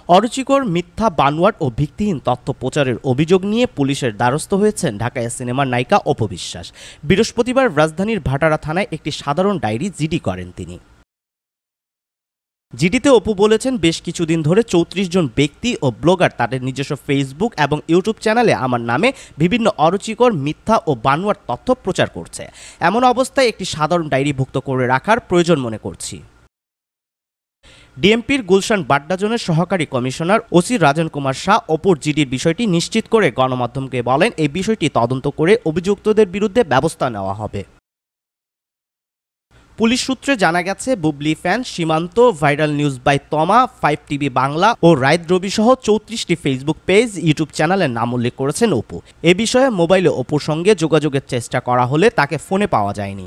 অরুচিকর মিথ্যা বানোয়াট ও ভিত্তিহীন তথ্য প্রচারের অভিযোগ নিয়ে পুলিশের দ্বারস্থ হয়েছেন ঢাকায় সিনেমার নায়িকা অপু বিশ্বাস। বৃহস্পতিবার রাজধানীর ভাটারা থানায় একটি সাধারণ ডায়েরি জিডি করেন তিনি। জিডিতে অপু বলেছেন, বেশ কিছুদিন ধরে ৩৪ জন ব্যক্তি ও ব্লগার তাদের নিজস্ব ফেসবুক এবং ইউটিউব চ্যানেলে আমার নামে বিভিন্ন অরুচিকর মিথ্যা ও বানোয়াট তথ্য প্রচার করছে। এমন অবস্থায় একটি সাধারণ ডায়েরিভুক্ত করে রাখার প্রয়োজন মনে করছি। ডিএমপির গুলশান বাড্ডা জোনের সহকারী কমিশনার ওসি রাজন কুমার শাহ অপুর জিডির বিষয়টি নিশ্চিত করে গণমাধ্যমকে বলেন, এই বিষয়টি তদন্ত করে অভিযুক্তদের বিরুদ্ধে ব্যবস্থা নেওয়া হবে। পুলিশ সূত্রে জানা গেছে, বুবলি ফ্যান, সীমান্ত, ভাইরাল নিউজ বাই তমা, 5 টিভি বাংলা ও রাইত রবি সহ 34টি ফেসবুক পেজ, ইউটিউব চ্যানেলের নাম উল্লেখ করেছেন অপু। এ বিষয়ে মোবাইলে অপুর সঙ্গে যোগাযোগের চেষ্টা করা হলে তাকে ফোনে পাওয়া যায়নি।